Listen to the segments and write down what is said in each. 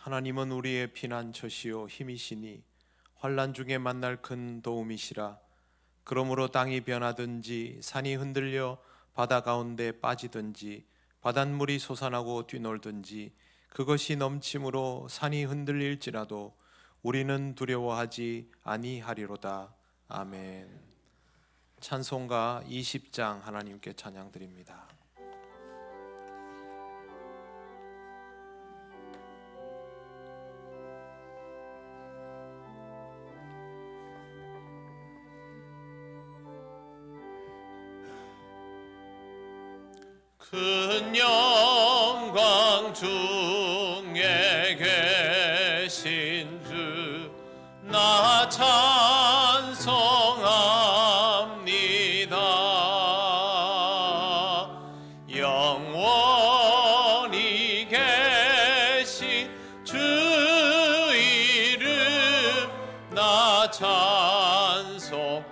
하나님은 우리의 피난처시요 힘이시니 환난 중에 만날 큰 도움이시라. 그러므로 땅이 변하든지 산이 흔들려 바다 가운데 빠지든지 바닷물이 솟아나고 뛰놀든지 그것이 넘침으로 산이 흔들릴지라도 우리는 두려워하지 아니하리로다. 아멘. 찬송가 20장 하나님께 찬양드립니다. 큰 영광 중에 계신 주 나 찬송합니다. 영원히 계신 주 이름 나 찬송합니다.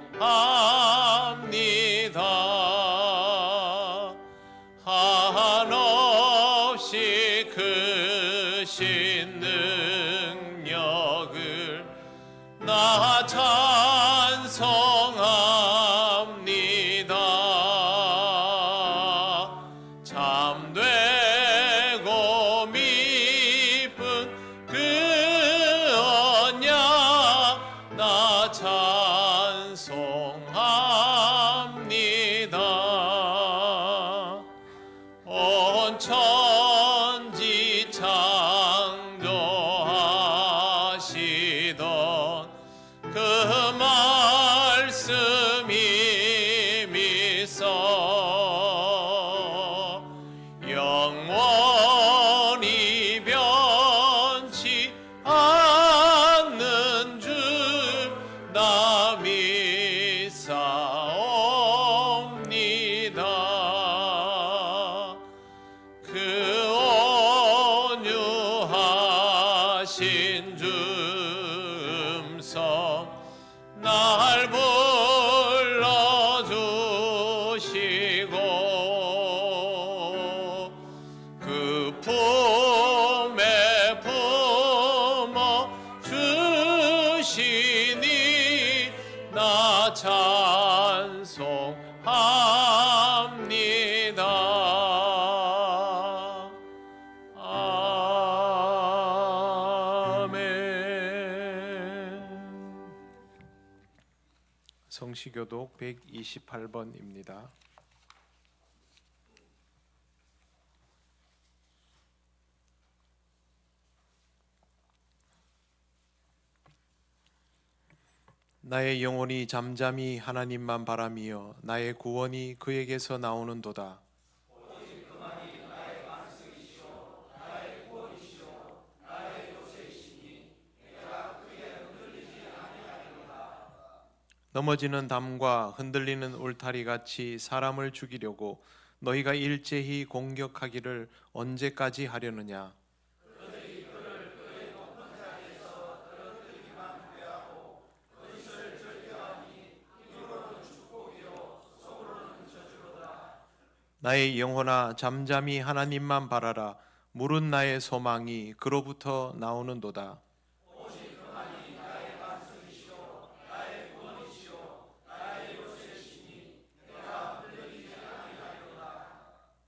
한없이 크신 능력을 나 찬송합니다. 참되고 미쁜 그 언약 나 찬송합니다. 온 천지 창조하시던 그 말씀이 미서 영원히 변치 않는 줄 나 믿사옵니다. 그 온유하신 주 음성 날 불러주시고 그 품에 품어 주시니 나 찬송합니다. 아멘. 성시교독 128번입니다. 나의 영혼이 잠잠히 하나님만 바라미어 나의 구원이 그에게서 나오는도다. 넘어지는 담과 흔들리는 울타리 같이 사람을 죽이려고 너희가 일제히 공격하기를 언제까지 하려느냐? 나의 영혼아 잠잠히 하나님만 바라라. 물은 나의 소망이 그로부터 나오는도다.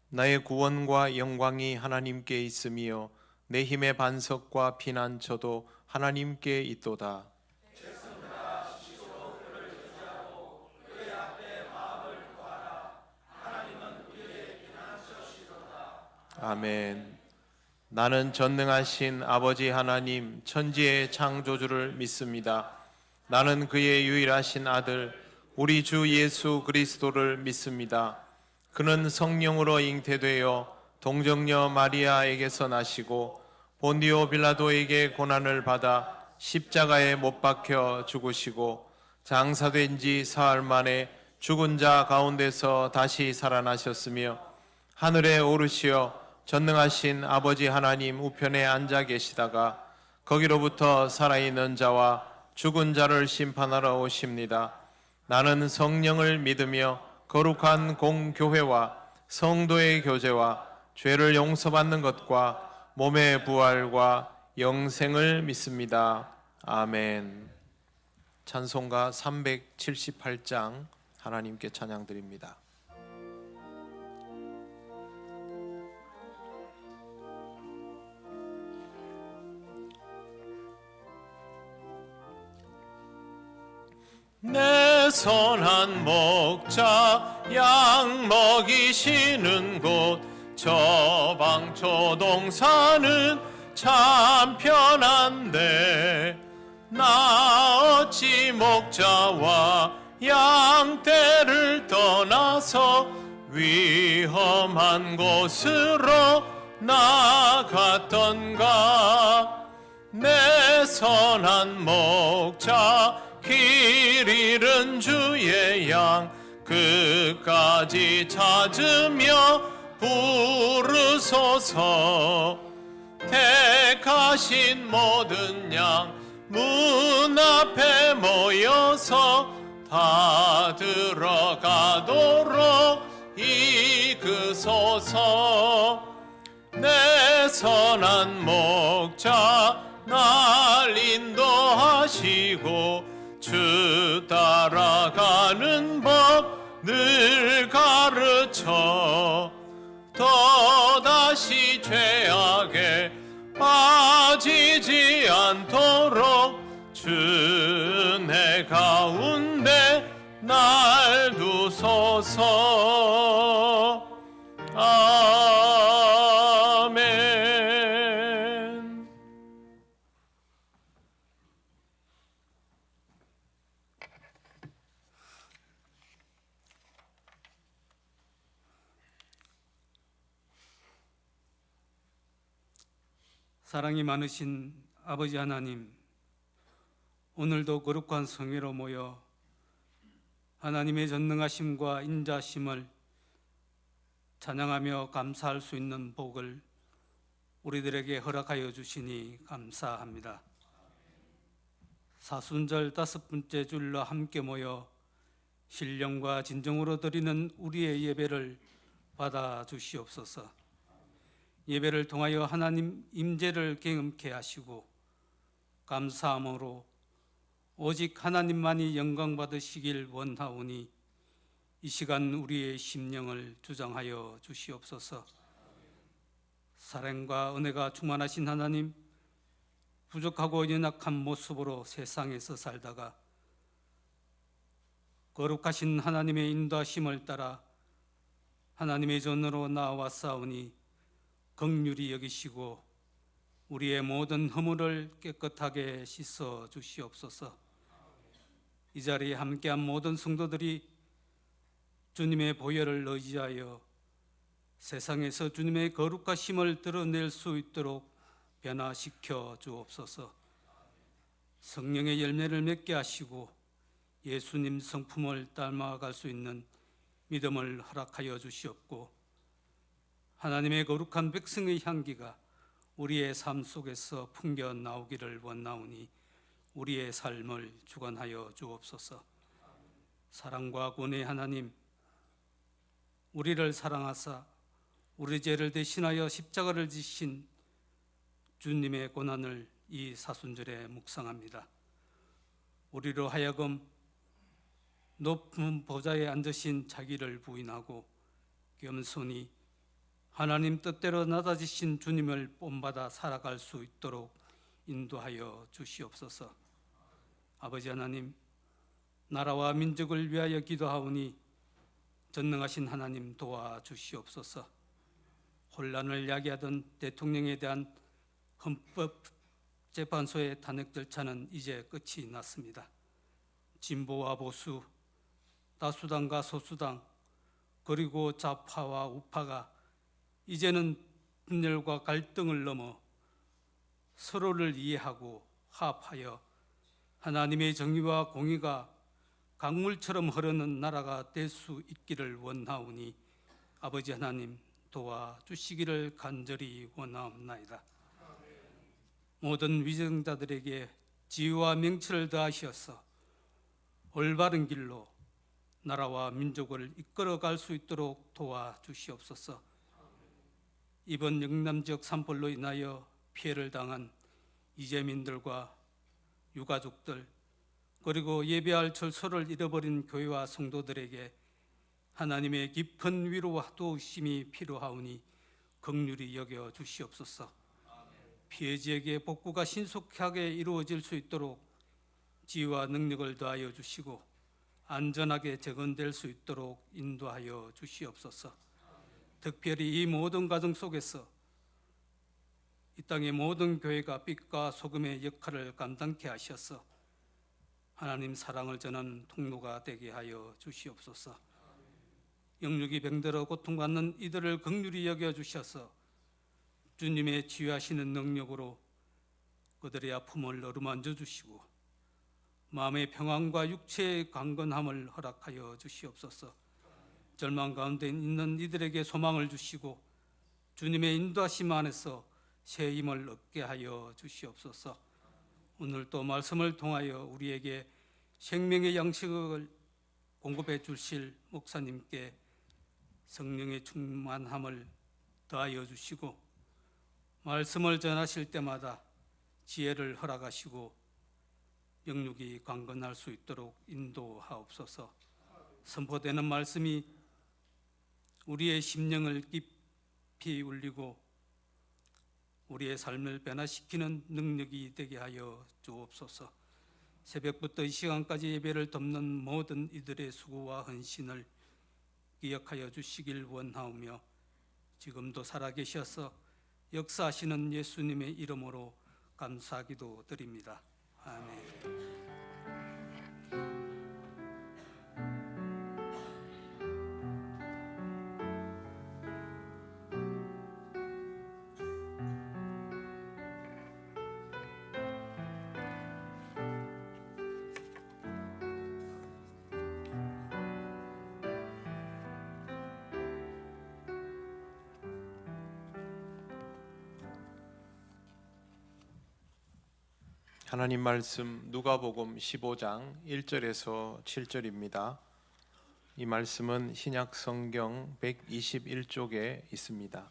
나의 구원과 영광이 하나님께 있으며 내 힘의 반석과 피난처도 하나님께 있도다. 아멘. 나는 전능하신 아버지 하나님 천지의 창조주를 믿습니다. 나는 그의 유일하신 아들 우리 주 예수 그리스도를 믿습니다. 그는 성령으로 잉태되어 동정녀 마리아에게서 나시고 본디오 빌라도에게 고난을 받아 십자가에 못 박혀 죽으시고 장사된 지 사흘 만에 죽은 자 가운데서 다시 살아나셨으며 하늘에 오르시어 전능하신 아버지 하나님 우편에 앉아 계시다가 거기로부터 살아있는 자와 죽은 자를 심판하러 오십니다. 나는 성령을 믿으며 거룩한 공교회와 성도의 교제와 죄를 용서받는 것과 몸의 부활과 영생을 믿습니다. 아멘. 찬송가 378장 하나님께 찬양드립니다. 내 선한 목자 양 먹이시는 곳 저방초동산은 참 편한데 나 어찌 목자와 양떼를 떠나서 위험한 곳으로 나갔던가. 내 선한 목자 길 잃은 주의 양 끝까지 찾으며 부르소서. 택하신 모든 양 문 앞에 모여서 다 들어가도록 이끄소서. 내 선한 목자 날 인도하시고 주 따라가는 법 늘 가르쳐 또다시 죄악에 빠지지 않도록 주 내 가운데 날 두소서. 아멘. 사랑이 많으신 아버지 하나님, 오늘도 거룩한 성회로 모여 하나님의 전능하심과 인자심을 찬양하며 감사할 수 있는 복을 우리들에게 허락하여 주시니 감사합니다. 사순절 5번째 주일로 함께 모여 신령과 진정으로 드리는 우리의 예배를 받아 주시옵소서. 예배를 통하여 하나님 임재를 경험케 하시고 감사함으로 오직 하나님만이 영광 받으시길 원하오니 이 시간 우리의 심령을 주장하여 주시옵소서. 사랑과 은혜가 충만하신 하나님, 부족하고 연약한 모습으로 세상에서 살다가 거룩하신 하나님의 인도하심을 따라 하나님의 전으로 나아왔사오니 긍휼히 여기시고 우리의 모든 허물을 깨끗하게 씻어 주시옵소서. 이 자리에 함께한 모든 성도들이 주님의 보혈을 의지하여 세상에서 주님의 거룩하심을 드러낼 수 있도록 변화시켜 주옵소서. 성령의 열매를 맺게 하시고 예수님 성품을 닮아갈 수 있는 믿음을 허락하여 주시옵고 하나님의 거룩한 백성의 향기가 우리의 삶 속에서 풍겨 나오기를 원하오니 우리의 삶을 주관하여 주옵소서. 사랑과 권의 하나님, 우리를 사랑하사 우리 죄를 대신하여 십자가를 지신 주님의 고난을 이 사순절에 묵상합니다. 우리로 하여금 높은 보좌에 앉으신 자기를 부인하고 겸손히 하나님 뜻대로 낮아지신 주님을 본받아 살아갈 수 있도록 인도하여 주시옵소서. 아버지 하나님, 나라와 민족을 위하여 기도하오니 전능하신 하나님 도와주시옵소서. 혼란을 야기하던 대통령에 대한 헌법재판소의 탄핵 절차는 이제 끝이 났습니다. 진보와 보수, 다수당과 소수당, 그리고 좌파와 우파가 이제는 분열과 갈등을 넘어 서로를 이해하고 화합하여 하나님의 정의와 공의가 강물처럼 흐르는 나라가 될 수 있기를 원하오니 아버지 하나님 도와주시기를 간절히 원하옵나이다. 모든 위정자들에게 지혜와 명철을 더하시어서 올바른 길로 나라와 민족을 이끌어갈 수 있도록 도와주시옵소서. 이번 영남 지역 산불로 인하여 피해를 당한 이재민들과 유가족들 그리고 예배할 철소를 잃어버린 교회와 성도들에게 하나님의 깊은 위로와 도우심이 필요하오니 긍휼히 여겨 주시옵소서. 피해지에게 복구가 신속하게 이루어질 수 있도록 지혜와 능력을 더하여 주시고 안전하게 재건될 수 있도록 인도하여 주시옵소서. 특별히 이 모든 과정 속에서 이 땅의 모든 교회가 빛과 소금의 역할을 감당케 하셔서 하나님 사랑을 전하는 통로가 되게 하여 주시옵소서. 영육이 병들어 고통받는 이들을 긍휼히 여겨 주셔서 주님의 치유하시는 능력으로 그들의 아픔을 어루만져 주시고 마음의 평안과 육체의 강건함을 허락하여 주시옵소서. 절망 가운데 있는 이들에게 소망을 주시고 주님의 인도하심 안에서 새 힘을 얻게 하여 주시옵소서. 오늘 또 말씀을 통하여 우리에게 생명의 양식을 공급해 주실 목사님께 성령의 충만함을 더하여 주시고 말씀을 전하실 때마다 지혜를 허락하시고 영육이 강건할 수 있도록 인도하옵소서. 선포되는 말씀이 우리의 심령을 깊이 울리고 우리의 삶을 변화시키는 능력이 되게 하여 주옵소서. 새벽부터 이 시간까지 예배를 돕는 모든 이들의 수고와 헌신을 기억하여 주시길 원하오며 지금도 살아계셔서 역사하시는 예수님의 이름으로 감사기도 드립니다. 아멘. 하나님 말씀 누가복음 15장 1절에서 7절입니다. 이 말씀은 신약 성경 121쪽에 있습니다.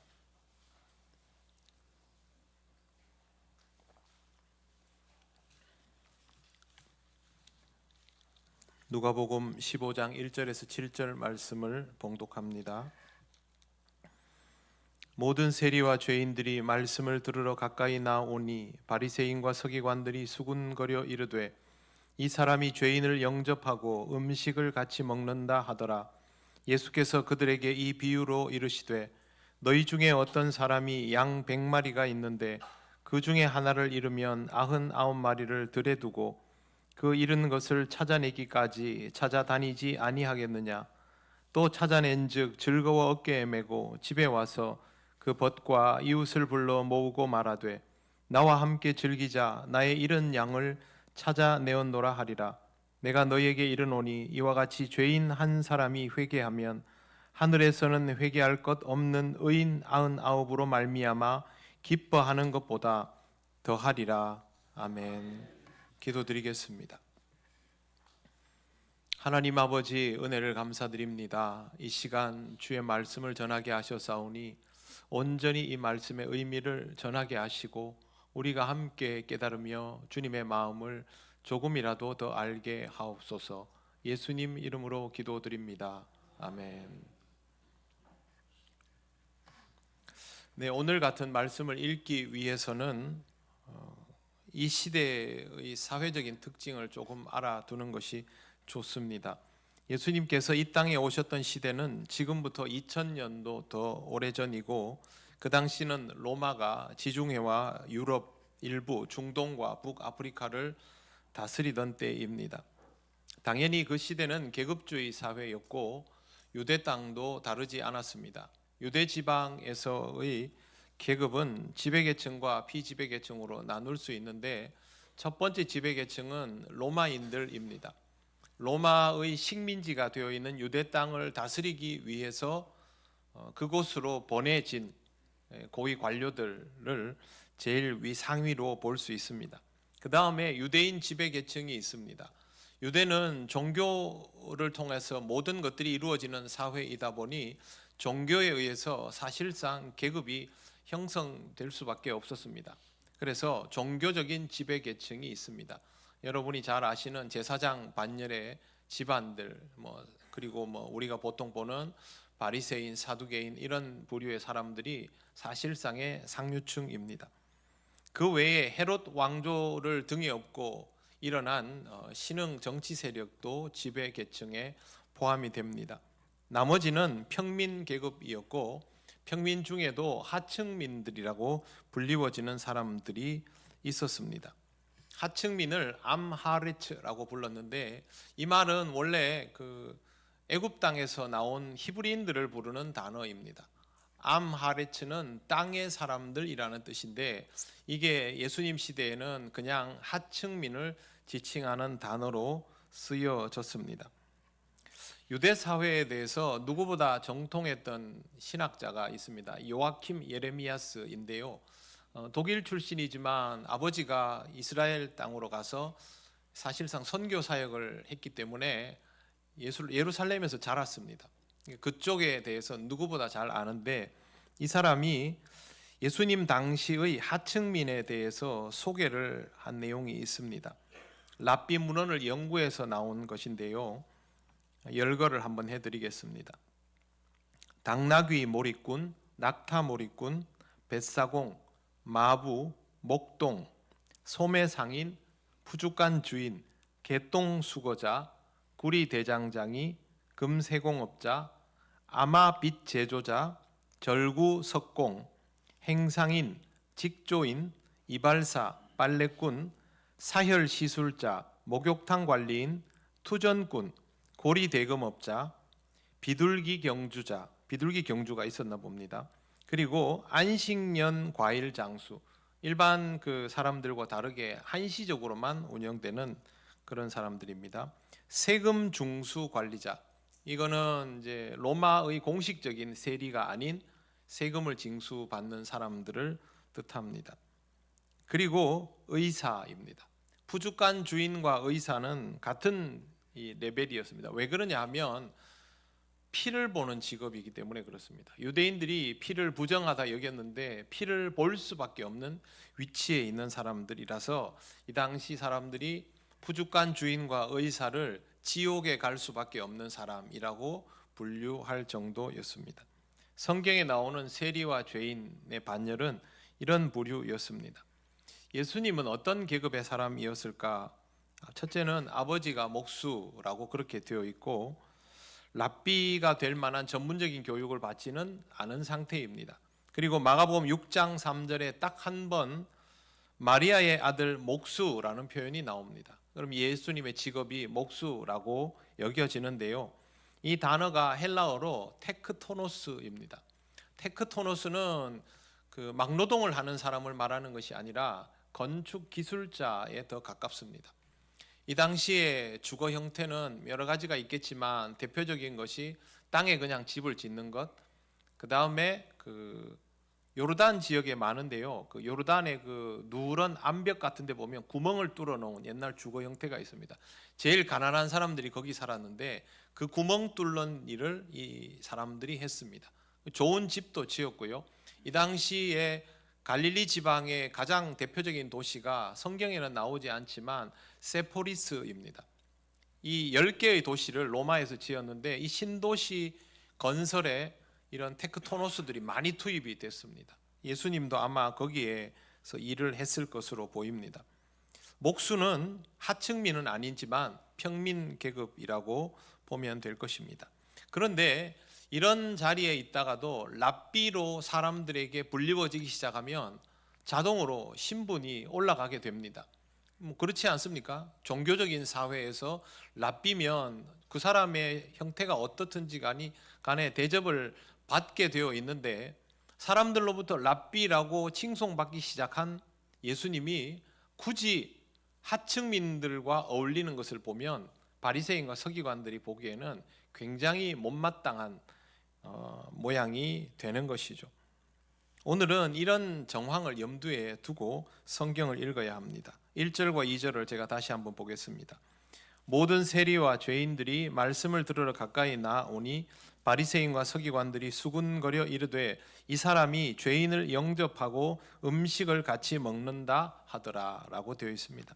누가복음 15장 1절에서 7절 말씀을 봉독합니다. 모든 세리와 죄인들이 말씀을 들으러 가까이 나오니 바리새인과 서기관들이 수군거려 이르되 이 사람이 죄인을 영접하고 음식을 같이 먹는다 하더라. 예수께서 그들에게 이 비유로 이르시되 너희 중에 어떤 사람이 양 100마리가 있는데 그 중에 하나를 잃으면 99마리를 들에 두고 그 잃은 것을 찾아내기까지 찾아다니지 아니하겠느냐. 또 찾아낸즉 즐거워 어깨에 메고 집에 와서 그 벗과 이웃을 불러 모으고 말하되 나와 함께 즐기자. 나의 잃은 양을 찾아내었노라 하리라. 내가 너희에게 이르노니 이와 같이 죄인 한 사람이 회개하면 하늘에서는 회개할 것 없는 의인 99으로 말미암아 기뻐하는 것보다 더하리라. 아멘. 기도드리겠습니다. 하나님 아버지, 은혜를 감사드립니다. 이 시간 주의 말씀을 전하게 하셨사오니 온전히 이 말씀의 의미를 전하게 하시고 우리가 함께 깨달으며 주님의 마음을 조금이라도 더 알게 하옵소서. 예수님 이름으로 기도드립니다. 아멘. 네, 오늘 같은 말씀을 읽기 위해서는 이 시대의 사회적인 특징을 조금 알아두는 것이 좋습니다. 예수님께서 이 땅에 오셨던 시대는 지금부터 2000년도 더 오래전이고 그 당시는 로마가 지중해와 유럽 일부, 중동과 북아프리카를 다스리던 때입니다. 당연히 그 시대는 계급주의 사회였고 유대 땅도 다르지 않았습니다. 유대 지방에서의 계급은 지배계층과 피지배계층으로 나눌 수 있는데 첫 번째 지배계층은 로마인들입니다. 로마의 식민지가 되어 있는 유대 땅을 다스리기 위해서 그곳으로 보내진 고위 관료들을 제일 상위로 볼 수 있습니다. 그 다음에 유대인 지배계층이 있습니다. 유대는 종교를 통해서 모든 것들이 이루어지는 사회이다 보니 종교에 의해서 사실상 계급이 형성될 수밖에 없었습니다. 그래서 종교적인 지배 계층이 있습니다. 여러분이 잘 아시는 제사장 반열의 집안들, 그리고 우리가 보통 보는 바리새인, 사두개인 이런 부류의 사람들이 사실상의 상류층입니다. 그 외에 헤롯 왕조를 등에 업고 일어난 신흥 정치 세력도 지배 계층에 포함이 됩니다. 나머지는 평민 계급이었고 평민 중에도 하층민들이라고 불리워지는 사람들이 있었습니다. 하층민을 암하레츠라고 불렀는데 이 말은 원래 애굽 땅에서 나온 히브리인들을 부르는 단어입니다. 암하레츠는 땅의 사람들이라는 뜻인데 이게 예수님 시대에는 그냥 하층민을 지칭하는 단어로 쓰여졌습니다. 유대 사회에 대해서 누구보다 정통했던 신학자가 있습니다. 요아킴 예레미야스인데요. 독일 출신이지만 아버지가 이스라엘 땅으로 가서 사실상 선교 사역을 했기 때문에 예루살렘에서 자랐습니다. 그쪽에 대해서 누구보다 잘 아는데 이 사람이 예수님 당시의 하층민에 대해서 소개를 한 내용이 있습니다. 랍비 문헌을 연구해서 나온 것인데요. 열거를 한번 해드리겠습니다. 당나귀 몰입꾼, 낙타 몰입꾼, 뱃사공, 마부, 목동, 소매상인, 푸주간 주인, 개똥 수거자, 구리 대장장이, 금세공업자, 아마빛 제조자, 절구 석공, 행상인, 직조인, 이발사, 빨래꾼, 사혈 시술자, 목욕탕 관리인, 투전꾼, 고리 대금업자, 비둘기 경주자, 비둘기 경주가 있었나 봅니다. 그리고 안식년 과일 장수, 일반 사람들과 다르게 한시적으로만 운영되는 그런 사람들입니다. 세금 중수 관리자, 이거는 이제 로마의 공식적인 세리가 아닌 세금을 징수받는 사람들을 뜻합니다. 그리고 의사입니다. 푸주간 주인과 의사는 같은 이 레벨이었습니다. 왜 그러냐 하면 피를 보는 직업이기 때문에 그렇습니다. 유대인들이 피를 부정하다 여겼는데 피를 볼 수밖에 없는 위치에 있는 사람들이라서 이 당시 사람들이 푸주간 주인과 의사를 지옥에 갈 수밖에 없는 사람이라고 분류할 정도였습니다. 성경에 나오는 세리와 죄인의 반열은 이런 부류였습니다. 예수님은 어떤 계급의 사람이었을까? 첫째는 아버지가 목수라고 그렇게 되어 있고 랍비가 될 만한 전문적인 교육을 받지는 않은 상태입니다. 그리고 마가복음 6장 3절에 딱 한 번 마리아의 아들 목수라는 표현이 나옵니다. 그럼 예수님의 직업이 목수라고 여겨지는데요. 이 단어가 헬라어로 테크토노스입니다. 테크토노스는 막노동을 하는 사람을 말하는 것이 아니라 건축 기술자에 더 가깝습니다. 이 당시에 주거 형태는 여러 가지가 있겠지만 대표적인 것이 땅에 그냥 집을 짓는 것, 그 다음에 요르단 지역에 많은데요. 요르단의 누런 암벽 같은 데 보면 구멍을 뚫어 놓은 옛날 주거 형태가 있습니다. 제일 가난한 사람들이 거기 살았는데 그 구멍 뚫는 일을 이 사람들이 했습니다. 좋은 집도 지었고요. 이 당시에 갈릴리 지방의 가장 대표적인 도시가 성경에는 나오지 않지만 세포리스입니다. 이 10개의 도시를 로마에서 지었는데 이 신도시 건설에 이런 테크토노스들이 많이 투입이 됐습니다. 예수님도 아마 거기에서 일을 했을 것으로 보입니다. 목수는 하층민은 아니지만 평민 계급이라고 보면 될 것입니다. 그런데 이런 자리에 있다가도 랍비로 사람들에게 불리워지기 시작하면 자동으로 신분이 올라가게 됩니다. 그렇지 않습니까? 종교적인 사회에서 랍비면 그 사람의 형태가 어떻든지 간에 대접을 받게 되어 있는데 사람들로부터 랍비라고 칭송받기 시작한 예수님이 굳이 하층민들과 어울리는 것을 보면 바리새인과 서기관들이 보기에는 굉장히 못마땅한 모양이 되는 것이죠. 오늘은 이런 정황을 염두에 두고 성경을 읽어야 합니다. 1절과 2절을 제가 다시 한번 보겠습니다. 모든 세리와 죄인들이 말씀을 들으러 가까이 나오니 바리새인과 서기관들이 수군거려 이르되 이 사람이 죄인을 영접하고 음식을 같이 먹는다 하더라라고 되어 있습니다.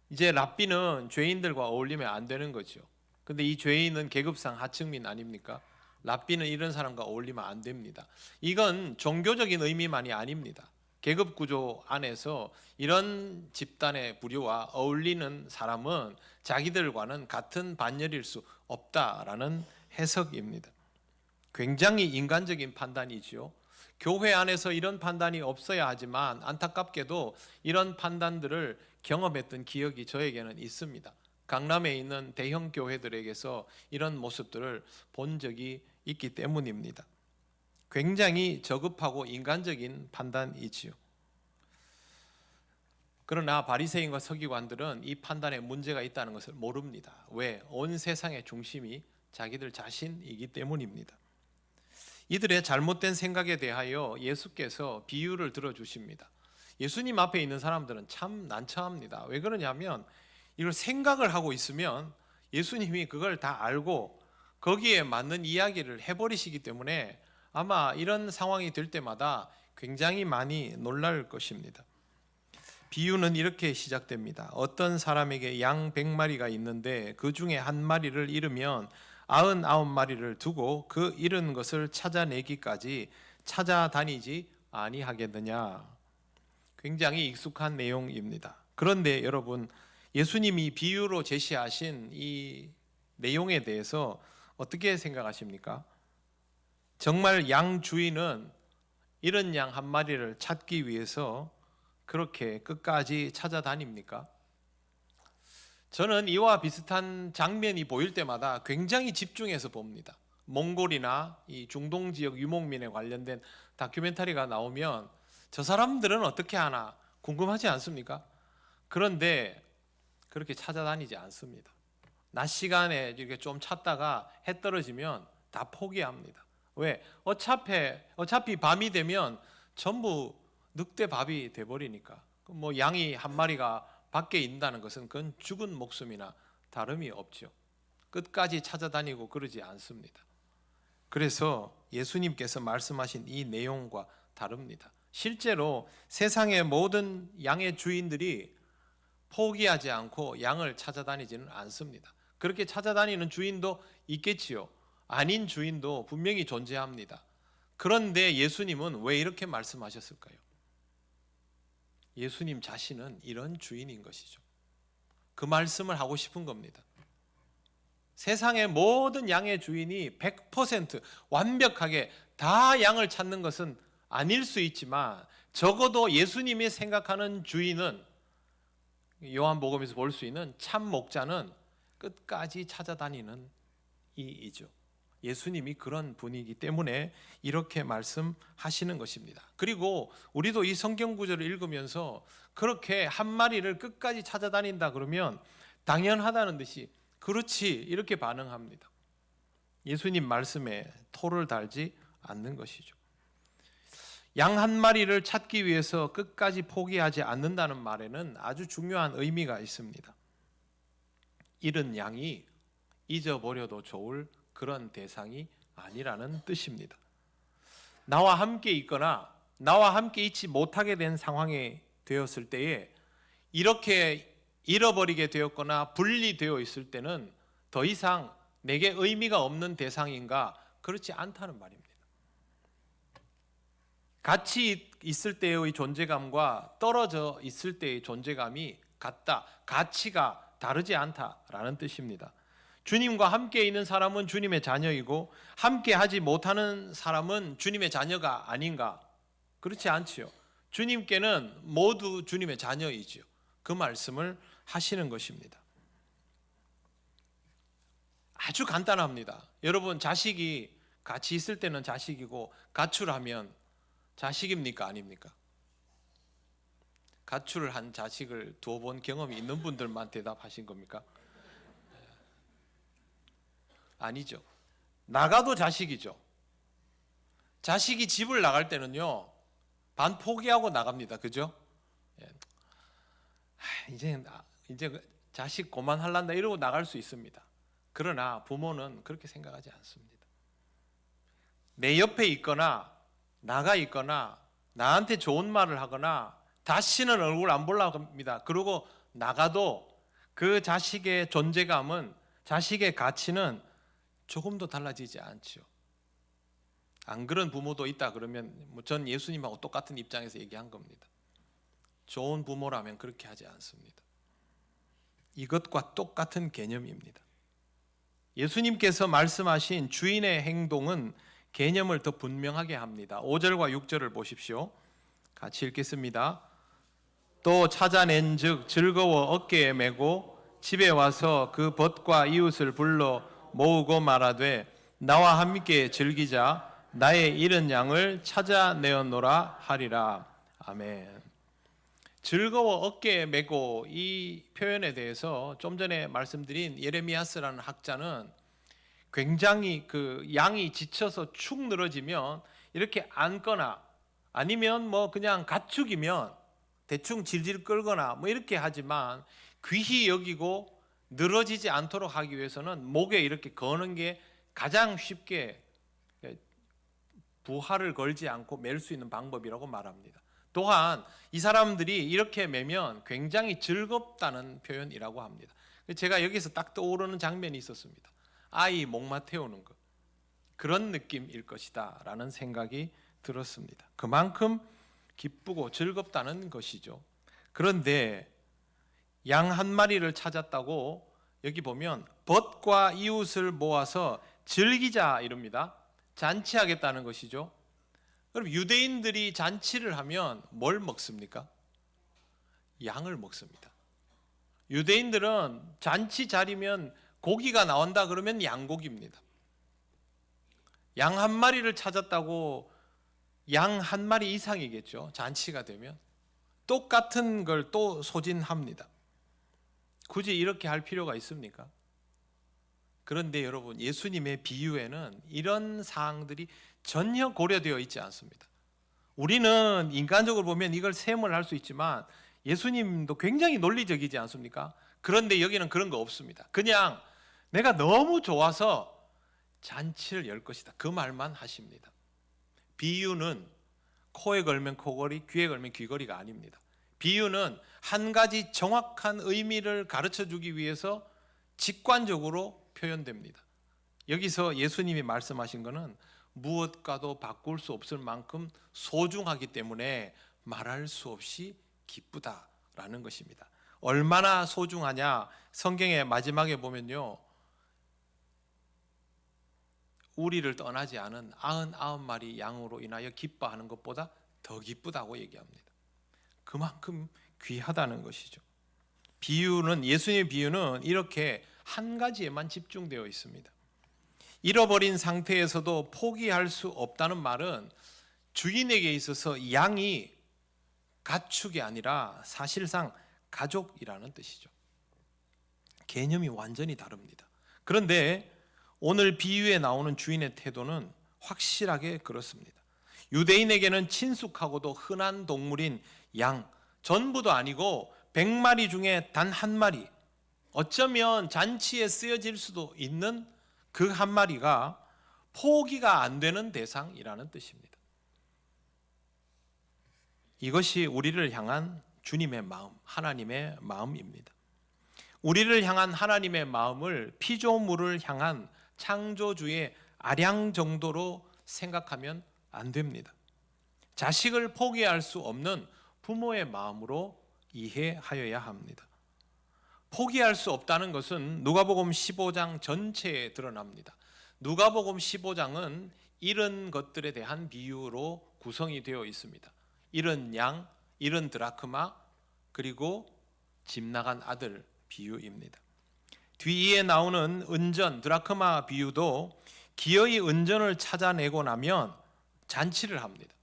이제 랍비는 죄인들과 어울리면 안 되는 거죠. 근데 이 죄인은 계급상 하층민 아닙니까? 랍비는 이런 사람과 어울리면 안 됩니다. 이건 종교적인 의미만이 아닙니다. 계급 구조 안에서 이런 집단의 부류와 어울리는 사람은 자기들과는 같은 반열일 수 없다라는 해석입니다. 굉장히 인간적인 판단이지요. 교회 안에서 이런 판단이 없어야 하지만 안타깝게도 이런 판단들을 경험했던 기억이 저에게는 있습니다. 강남에 있는 대형 교회들에게서 이런 모습들을 본 적이 있기 때문입니다. 굉장히 저급하고 인간적인 판단이지요. 그러나 바리새인과 서기관들은 이 판단에 문제가 있다는 것을 모릅니다. 왜? 온 세상의 중심이 자기들 자신이기 때문입니다. 이들의 잘못된 생각에 대하여 예수께서 비유를 들어주십니다. 예수님 앞에 있는 사람들은 참 난처합니다. 왜 그러냐면 이걸 생각을 하고 있으면 예수님이 그걸 다 알고 거기에 맞는 이야기를 해버리시기 때문에 아마 이런 상황이 될 때마다 굉장히 많이 놀랄 것입니다. 비유는 이렇게 시작됩니다. 어떤 사람에게 양 100마리가 있는데 그 중에 한 마리를 잃으면 99마리를 두고 그 잃은 것을 찾아내기까지 찾아다니지 아니하겠느냐. 굉장히 익숙한 내용입니다. 그런데 여러분, 예수님이 비유로 제시하신 이 내용에 대해서 어떻게 생각하십니까? 정말 양 주인은 잃은 양 한 마리를 찾기 위해서 그렇게 끝까지 찾아다닙니까? 저는 이와 비슷한 장면이 보일 때마다 굉장히 집중해서 봅니다. 몽골이나 이 중동 지역 유목민에 관련된 다큐멘터리가 나오면 저 사람들은 어떻게 하나 궁금하지 않습니까? 그런데 그렇게 찾아다니지 않습니다. 낮 시간에 이렇게 좀 찾다가 해 떨어지면 다 포기합니다. 왜? 어차피 밤이 되면 전부 늑대밥이 돼버리니까. 뭐 양이 한 마리가 밖에 있다는 것은 그건 죽은 목숨이나 다름이 없죠. 끝까지 찾아다니고 그러지 않습니다. 그래서 예수님께서 말씀하신 이 내용과 다릅니다. 실제로 세상의 모든 양의 주인들이 포기하지 않고 양을 찾아다니지는 않습니다. 그렇게 찾아다니는 주인도 있겠지요. 아닌 주인도 분명히 존재합니다. 그런데 예수님은 왜 이렇게 말씀하셨을까요? 예수님 자신은 이런 주인인 것이죠. 그 말씀을 하고 싶은 겁니다. 세상의 모든 양의 주인이 100% 완벽하게 다 양을 찾는 것은 아닐 수 있지만 적어도 예수님이 생각하는 주인은 요한복음에서 볼 수 있는 참 목자는 끝까지 찾아다니는 이죠. 예수님이 그런 분이기 때문에 이렇게 말씀하시는 것입니다. 그리고 우리도 이 성경 구절을 읽으면서 그렇게 한 마리를 끝까지 찾아다닌다 그러면 당연하다는 듯이 그렇지 이렇게 반응합니다. 예수님 말씀에 토를 달지 않는 것이죠. 양 한 마리를 찾기 위해서 끝까지 포기하지 않는다는 말에는 아주 중요한 의미가 있습니다. 잃은 양이 잊어버려도 좋을 그런 대상이 아니라는 뜻입니다. 나와 함께 있거나 나와 함께 있지 못하게 된 상황에 되었을 때에 이렇게 잃어버리게 되었거나 분리되어 있을 때는 더 이상 내게 의미가 없는 대상인가? 그렇지 않다는 말입니다. 같이 있을 때의 존재감과 떨어져 있을 때의 존재감이 같다. 가치가 다르지 않다라는 뜻입니다. 주님과 함께 있는 사람은 주님의 자녀이고 함께 하지 못하는 사람은 주님의 자녀가 아닌가? 그렇지 않지요. 주님께는 모두 주님의 자녀이지요. 그 말씀을 하시는 것입니다. 아주 간단합니다. 여러분, 자식이 같이 있을 때는 자식이고 가출하면 자식입니까? 아닙니까? 가출을 한 자식을 두어본 경험이 있는 분들만 대답하신 겁니까? 아니죠. 나가도 자식이죠. 자식이 집을 나갈 때는요, 반 포기하고 나갑니다. 그죠? 이제 자식 고만할란다 이러고 나갈 수 있습니다. 그러나 부모는 그렇게 생각하지 않습니다. 내 옆에 있거나 나가 있거나 나한테 좋은 말을 하거나 다시는 얼굴 안 보려고 합니다. 그리고 나가도 그 자식의 존재감은, 자식의 가치는 조금도 달라지지 않죠. 안 그런 부모도 있다 그러면 전 예수님하고 똑같은 입장에서 얘기한 겁니다. 좋은 부모라면 그렇게 하지 않습니다. 이것과 똑같은 개념입니다. 예수님께서 말씀하신 주인의 행동은 개념을 더 분명하게 합니다. 5절과 6절을 보십시오. 같이 읽겠습니다. 또 찾아낸 즉 즐거워 어깨에 메고 집에 와서 그 벗과 이웃을 불러 모으고 말하되 나와 함께 즐기자 나의 잃은 양을 찾아내었노라 하리라. 아멘. 즐거워 어깨에 메고, 이 표현에 대해서 좀 전에 말씀드린 예레미야스라는 학자는 굉장히 그 양이 지쳐서 축 늘어지면 이렇게 앉거나 아니면 뭐 그냥 가축이면 대충 질질 끌거나 뭐 이렇게 하지만 귀히 여기고 늘어지지 않도록 하기 위해서는 목에 이렇게 거는 게 가장 쉽게 부하를 걸지 않고 맬 수 있는 방법이라고 말합니다. 또한 이 사람들이 이렇게 매면 굉장히 즐겁다는 표현이라고 합니다. 제가 여기서 딱 떠오르는 장면이 있었습니다. 아이 목마 태우는 것, 그런 느낌일 것이다 라는 생각이 들었습니다. 그만큼 기쁘고 즐겁다는 것이죠. 그런데 양 한 마리를 찾았다고 여기 보면 벗과 이웃을 모아서 즐기자 이럽니다. 잔치하겠다는 것이죠. 그럼 유대인들이 잔치를 하면 뭘 먹습니까? 양을 먹습니다. 유대인들은 잔치 자리면 고기가 나온다 그러면 양고기입니다. 양 한 마리를 찾았다고 양 한 마리 이상이겠죠. 잔치가 되면 똑같은 걸 또 소진합니다. 굳이 이렇게 할 필요가 있습니까? 그런데 여러분, 예수님의 비유에는 이런 사항들이 전혀 고려되어 있지 않습니다. 우리는 인간적으로 보면 이걸 셈을 수 있지만 예수님도 굉장히 논리적이지 않습니까? 그런데 여기는 그런 거 없습니다. 그냥 내가 너무 좋아서 잔치를 열 것이다, 그 말만 하십니다. 비유는 코에 걸면 코걸이, 귀에 걸면 귀걸이가 아닙니다. 비유는 한 가지 정확한 의미를 가르쳐 주기 위해서 직관적으로 표현됩니다. 여기서 예수님이 말씀하신 것은 무엇과도 바꿀 수 없을 만큼 소중하기 때문에 말할 수 없이 기쁘다라는 것입니다. 얼마나 소중하냐, 성경의 마지막에 보면요, 우리를 떠나지 않은 99마리 양으로 인하여 기뻐하는 것보다 더 기쁘다고 얘기합니다. 그만큼 귀하다는 것이죠. 비유는, 예수님의 비유는 이렇게 한 가지에만 집중되어 있습니다. 잃어버린 상태에서도 포기할 수 없다는 말은 주인에게 있어서 양이 가축이 아니라 사실상 가족이라는 뜻이죠. 개념이 완전히 다릅니다. 그런데 오늘 비유에 나오는 주인의 태도는 확실하게 그렇습니다. 유대인에게는 친숙하고도 흔한 동물인 양 전부도 아니고 100마리 중에 단 한 마리, 어쩌면 잔치에 쓰여질 수도 있는 그 한 마리가 포기가 안 되는 대상이라는 뜻입니다. 이것이 우리를 향한 주님의 마음, 하나님의 마음입니다. 우리를 향한 하나님의 마음을 피조물을 향한 창조주의 아량 정도로 생각하면 안 됩니다. 자식을 포기할 수 없는 부모의 마음으로 이해하여야 합니다. 포기할 수 없다는 것은 누가복음 15장 전체에 드러납니다. 누가복음 15장은 잃은 것들에 대한 비유로 구성이 되어 있습니다. 잃은 양, 잃은 드라크마, 그리고 집 나간 아들 비유입니다. 뒤에 나오는 은전, 드라크마 비유도 기어이 은전을 찾아내고 나면 잔치를 합니다.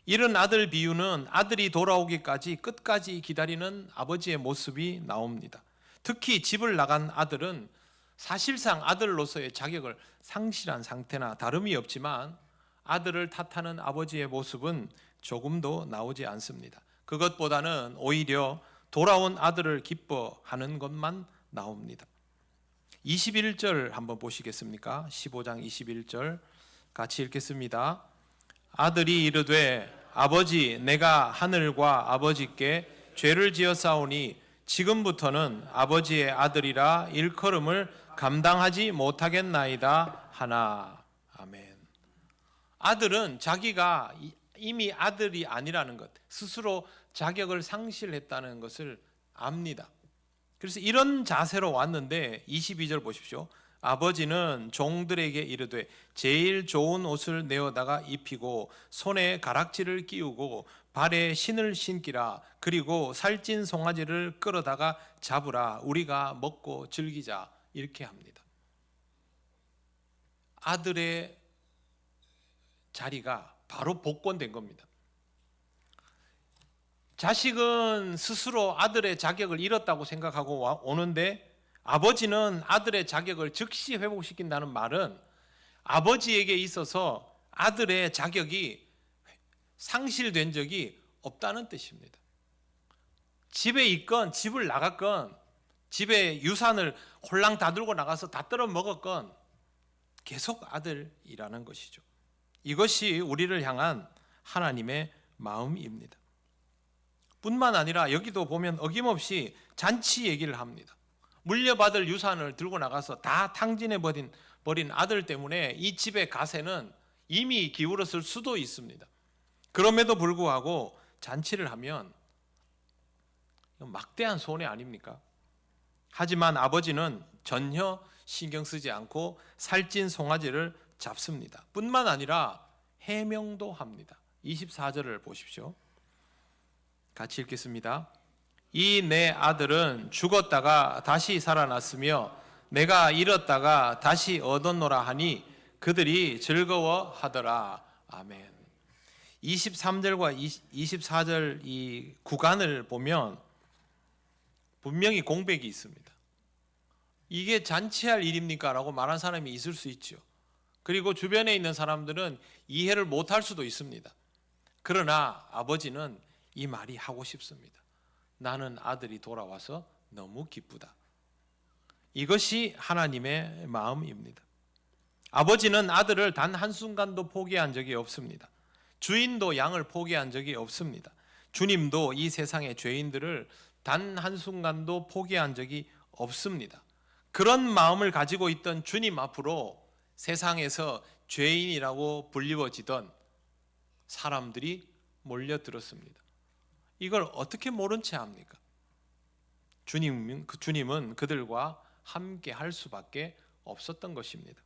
잃은 아들 비유는 아들이 돌아오기까지 끝까지 기다리는 아버지의 모습이 나옵니다. 특히 집을 나간 아들은 사실상 아들로서의 자격을 상실한 상태나 다름이 없지만 아들을 탓하는 아버지의 모습은 조금도 나오지 않습니다. 그것보다는 오히려 돌아온 아들을 기뻐하는 것만 나옵니다. 21절 한번 보시겠습니까? 15장 21절 같이 읽겠습니다. 아들이 이르되 아버지 내가 하늘과 아버지께 죄를 지었사오니 지금부터는 아버지의 아들이라 일컬음을 감당하지 못하겠나이다 하나. 아멘. 아들은 자기가 이미 아들이 아니라는 것, 스스로 자격을 상실했다는 것을 압니다. 그래서 이런 자세로 왔는데 22절 보십시오. 아버지는 종들에게 이르되 제일 좋은 옷을 내어다가 입히고 손에 가락지를 끼우고 발에 신을 신기라. 그리고 살찐 송아지를 끌어다가 잡으라. 우리가 먹고 즐기자. 이렇게 합니다. 아들의 자리가 바로 복권된 겁니다. 자식은 스스로 아들의 자격을 잃었다고 생각하고 오는데 아버지는 아들의 자격을 즉시 회복시킨다는 말은 아버지에게 있어서 아들의 자격이 상실된 적이 없다는 뜻입니다. 집에 있건 집을 나갔건 집에 유산을 홀랑 다 들고 나가서 다 떨어 먹었건 계속 아들이라는 것이죠. 이것이 우리를 향한 하나님의 마음입니다. 뿐만 아니라 여기도 보면 어김없이 잔치 얘기를 합니다. 물려받을 유산을 들고 나가서 다 탕진해 버린 아들 때문에 이 집의 가세는 이미 기울었을 수도 있습니다. 그럼에도 불구하고 잔치를 하면 막대한 손해 아닙니까? 하지만 아버지는 전혀 신경 쓰지 않고 살찐 송아지를 잡습니다. 뿐만 아니라 해명도 합니다. 24절을 보십시오. 같이 읽겠습니다. 이 내 아들은 죽었다가 다시 살아났으며 내가 잃었다가 다시 얻었노라 하니 그들이 즐거워하더라. 아멘. 23절과 24절 이 구간을 보면 분명히 공백이 있습니다. 이게 잔치할 일입니까? 라고 말한 사람이 있을 수 있죠. 그리고 주변에 있는 사람들은 이해를 못할 수도 있습니다. 그러나 아버지는 이 말이 하고 싶습니다. 나는 아들이 돌아와서 너무 기쁘다. 이것이 하나님의 마음입니다. 아버지는 아들을 단 한순간도 포기한 적이 없습니다. 주인도 양을 포기한 적이 없습니다. 주님도 이 세상의 죄인들을 단 한순간도 포기한 적이 없습니다. 그런 마음을 가지고 있던 주님 앞으로 세상에서 죄인이라고 불리워지던 사람들이 몰려들었습니다. 이걸 어떻게 모른 채 합니까? 주님은 그들과 함께 할 수밖에 없었던 것입니다.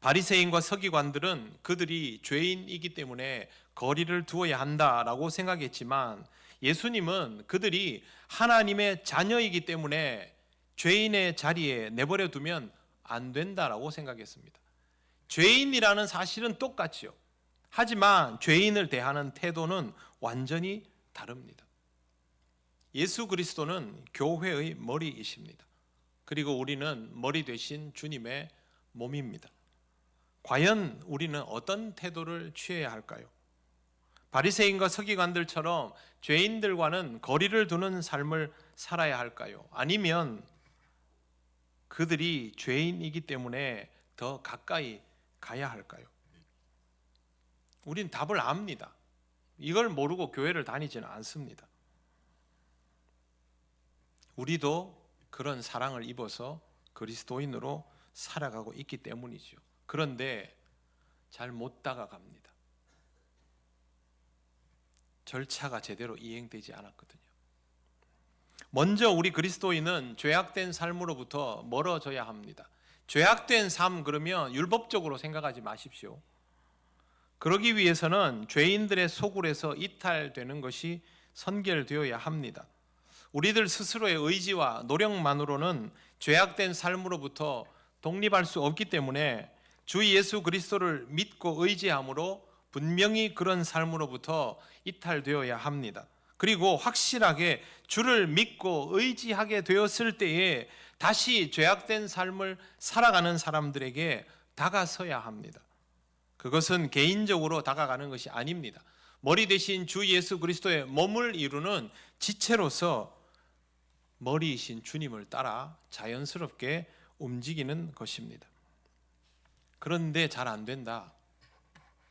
바리새인과 서기관들은 그들이 죄인이기 때문에 거리를 두어야 한다라고 생각했지만 예수님은 그들이 하나님의 자녀이기 때문에 죄인의 자리에 내버려 두면 안 된다라고 생각했습니다. 죄인이라는 사실은 똑같지요. 하지만 죄인을 대하는 태도는 완전히 다릅니다. 예수 그리스도는 교회의 머리이십니다. 그리고 우리는 머리 되신 주님의 몸입니다. 과연 우리는 어떤 태도를 취해야 할까요? 바리새인과 서기관들처럼 죄인들과는 거리를 두는 삶을 살아야 할까요? 아니면 그들이 죄인이기 때문에 더 가까이 가야 할까요? 우린 답을 압니다. 이걸 모르고 교회를 다니지는 않습니다. 우리도 그런 사랑을 입어서 그리스도인으로 살아가고 있기 때문이죠. 그런데 잘 못 다가갑니다. 절차가 제대로 이행되지 않았거든요. 먼저 우리 그리스도인은 죄악된 삶으로부터 멀어져야 합니다. 죄악된 삶 그러면 율법적으로 생각하지 마십시오. 그러기 위해서는 죄인들의 소굴에서 이탈되는 것이 선결되어야 합니다. 우리들 스스로의 의지와 노력만으로는 죄악된 삶으로부터 독립할 수 없기 때문에 주 예수 그리스도를 믿고 의지함으로 분명히 그런 삶으로부터 이탈되어야 합니다. 그리고 확실하게 주를 믿고 의지하게 되었을 때에 다시 죄악된 삶을 살아가는 사람들에게 다가서야 합니다. 그것은 개인적으로 다가가는 것이 아닙니다. 머리 대신 주 예수 그리스도의 몸을 이루는 지체로서 머리이신 주님을 따라 자연스럽게 움직이는 것입니다. 그런데 잘 안 된다.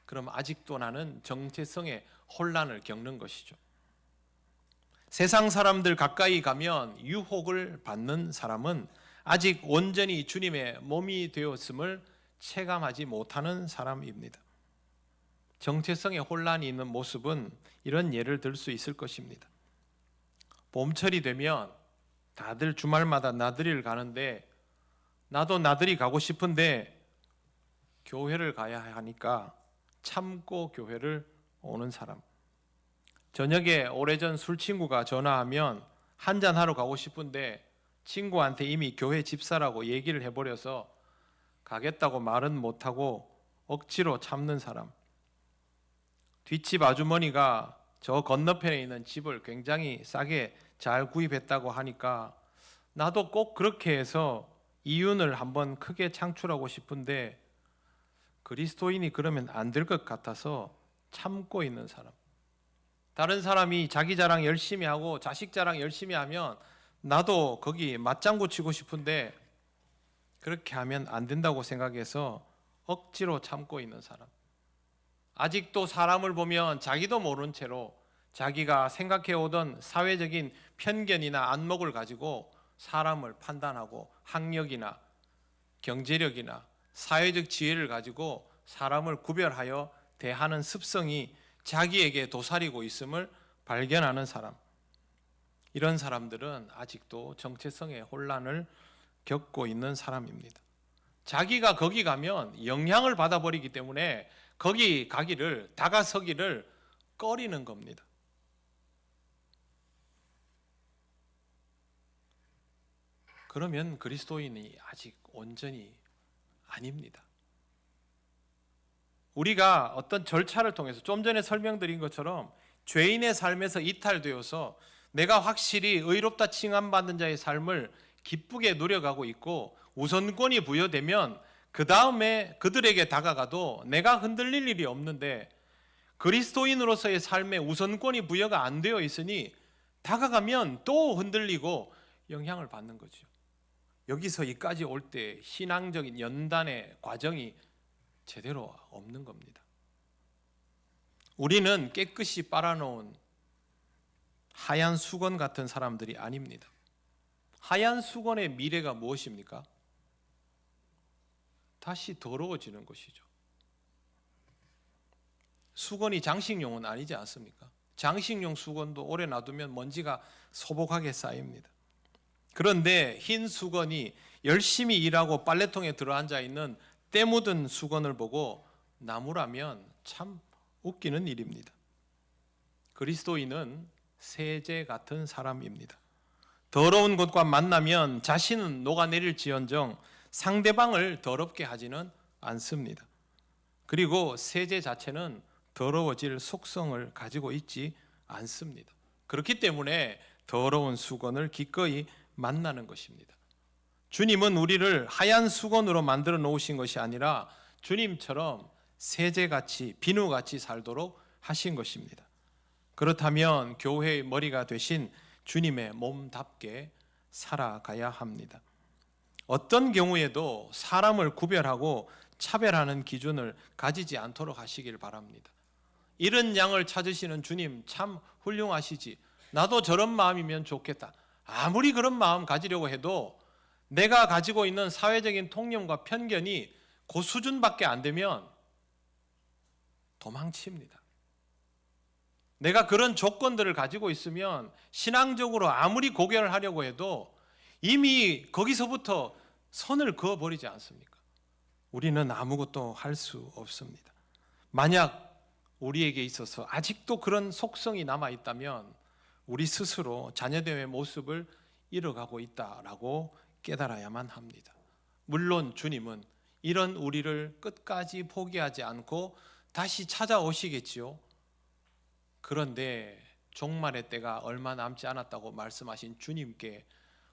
그럼 아직도 나는 정체성의 혼란을 겪는 것이죠. 세상 사람들 가까이 가면 유혹을 받는 사람은 아직 온전히 주님의 몸이 되었음을 체감하지 못하는 사람입니다. 정체성의 혼란이 있는 모습은 이런 예를 들 수 있을 것입니다. 봄철이 되면 다들 주말마다 나들이를 가는데 나도 나들이 가고 싶은데 교회를 가야 하니까 참고 교회를 오는 사람. 저녁에 오래전 술 친구가 전화하면 한잔하러 가고 싶은데 친구한테 이미 교회 집사라고 얘기를 해버려서 가겠다고 말은 못하고 억지로 참는 사람. 뒷집 아주머니가 저 건너편에 있는 집을 굉장히 싸게 잘 구입했다고 하니까 나도 꼭 그렇게 해서 이윤을 한번 크게 창출하고 싶은데 그리스도인이 그러면 안 될 것 같아서 참고 있는 사람. 다른 사람이 자기 자랑 열심히 하고 자식 자랑 열심히 하면 나도 거기 맞장구 치고 싶은데 그렇게 하면 안 된다고 생각해서 억지로 참고 있는 사람. 아직도 사람을 보면 자기도 모른 채로 자기가 생각해 오던 사회적인 편견이나 안목을 가지고 사람을 판단하고 학력이나 경제력이나 사회적 지혜를 가지고 사람을 구별하여 대하는 습성이 자기에게 도사리고 있음을 발견하는 사람. 이런 사람들은 아직도 정체성의 혼란을 겪고 있는 사람입니다. 자기가 거기 가면 영향을 받아버리기 때문에 거기 가기를, 다가서기를 꺼리는 겁니다. 그러면 그리스도인이 아직 온전히 아닙니다. 우리가 어떤 절차를 통해서 좀 전에 설명드린 것처럼 죄인의 삶에서 이탈되어서 내가 확실히 의롭다 칭함받는 자의 삶을 기쁘게 누려가고 있고 우선권이 부여되면 그 다음에 그들에게 다가가도 내가 흔들릴 일이 없는데 그리스도인으로서의 삶에 우선권이 부여가 안 되어 있으니 다가가면 또 흔들리고 영향을 받는 거죠. 여기서 이까지 올 때 신앙적인 연단의 과정이 제대로 없는 겁니다. 우리는 깨끗이 빨아놓은 하얀 수건 같은 사람들이 아닙니다. 하얀 수건의 미래가 무엇입니까? 다시 더러워지는 것이죠. 수건이 장식용은 아니지 않습니까? 장식용 수건도 오래 놔두면 먼지가 소복하게 쌓입니다. 그런데 흰 수건이 열심히 일하고 빨래통에 들어앉아 있는 때 묻은 수건을 보고 나무라면 참 웃기는 일입니다. 그리스도인은 세제 같은 사람입니다. 더러운 것과 만나면 자신은 녹아내릴지언정 상대방을 더럽게 하지는 않습니다. 그리고 세제 자체는 더러워질 속성을 가지고 있지 않습니다. 그렇기 때문에 더러운 수건을 기꺼이 만나는 것입니다. 주님은 우리를 하얀 수건으로 만들어 놓으신 것이 아니라 주님처럼 세제같이 비누같이 살도록 하신 것입니다. 그렇다면 교회의 머리가 되신 주님의 몸답게 살아가야 합니다. 어떤 경우에도 사람을 구별하고 차별하는 기준을 가지지 않도록 하시길 바랍니다. 이런 양을 찾으시는 주님 참 훌륭하시지. 나도 저런 마음이면 좋겠다. 아무리 그런 마음 가지려고 해도 내가 가지고 있는 사회적인 통념과 편견이 그 수준밖에 안 되면 도망칩니다. 내가 그런 조건들을 가지고 있으면 신앙적으로 아무리 고견을 하려고 해도 이미 거기서부터 선을 그어버리지 않습니까? 우리는 아무것도 할 수 없습니다. 만약 우리에게 있어서 아직도 그런 속성이 남아있다면 우리 스스로 자녀됨의 모습을 잃어가고 있다라고 깨달아야만 합니다. 물론 주님은 이런 우리를 끝까지 포기하지 않고 다시 찾아오시겠지요. 그런데 종말의 때가 얼마 남지 않았다고 말씀하신 주님께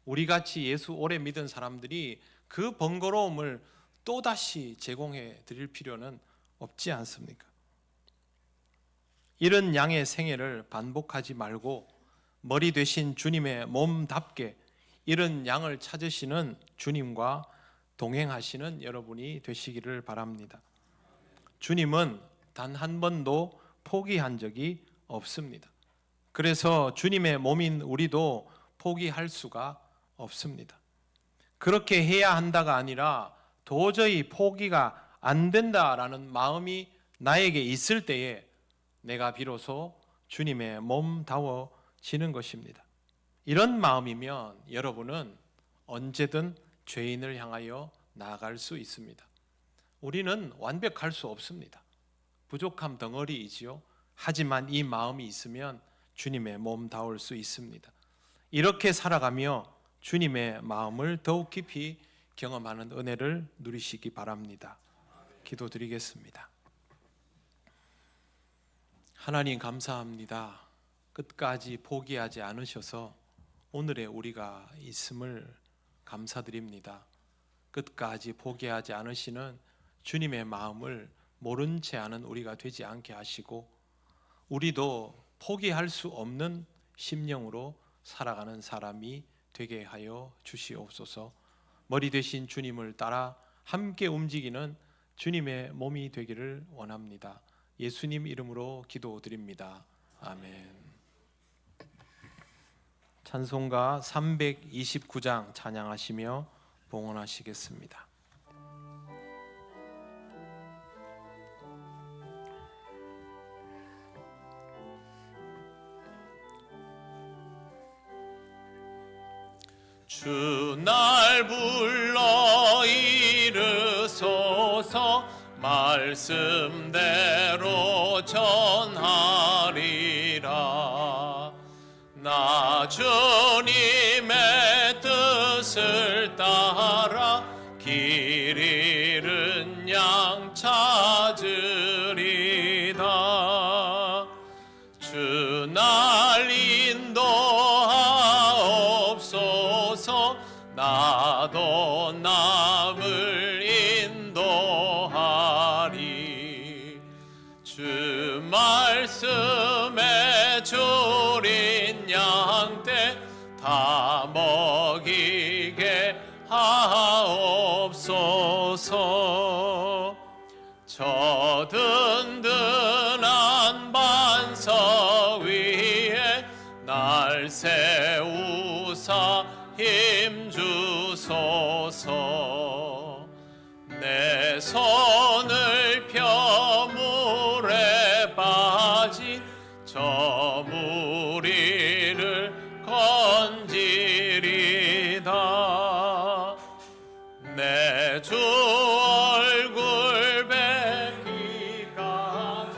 우리같이 예수 오래 믿은 사람들이 그 번거로움을 또다시 제공해 드릴 필요는 없지 않습니까? 이런 양의 생애를 반복하지 말고 머리 되신 주님의 몸답게 이런 양을 찾으시는 주님과 동행하시는 여러분이 되시기를 바랍니다. 주님은 단 한 번도 포기한 적이 없습니다. 그래서 주님의 몸인 우리도 포기할 수가 없습니다. 그렇게 해야 한다가 아니라 도저히 포기가 안 된다라는 마음이 나에게 있을 때에 내가 비로소 주님의 몸다워지는 것입니다. 이런 마음이면 여러분은 언제든 죄인을 향하여 나아갈 수 있습니다. 우리는 완벽할 수 없습니다. 부족함 덩어리이지요. 하지만 이 마음이 있으면 주님의 몸다울 수 있습니다. 이렇게 살아가며 주님의 마음을 더욱 깊이 경험하는 은혜를 누리시기 바랍니다. 기도드리겠습니다. 하나님 감사합니다. 끝까지 포기하지 않으셔서 오늘의 우리가 있음을 감사드립니다. 끝까지 포기하지 않으시는 주님의 마음을 모른 채 하는 우리가 되지 않게 하시고 우리도 포기할 수 없는 심령으로 살아가는 사람이 되게 하여 주시옵소서. 머리 되신 주님을 따라 함께 움직이는 주님의 몸이 되기를 원합니다. 예수님 이름으로 기도드립니다. 아멘. 찬송가 329장 찬양하시며 봉헌하시겠습니다. 주 날 불러 이르소서 말씀대로 전하리라. 나 주님의 뜻을 따라 길 잃은 양 찾으리다. 주 날 인도하옵소서. 나도 남을 인도하리. 주 말씀에 줄인 양떼 다 먹이게 하옵소서. 저 든든한 반석 위에 날 세우사 힘 주소서. 내 손을 펴 물에 빠진 저 무리를 건지리다. 내 주 얼굴 뵙기까지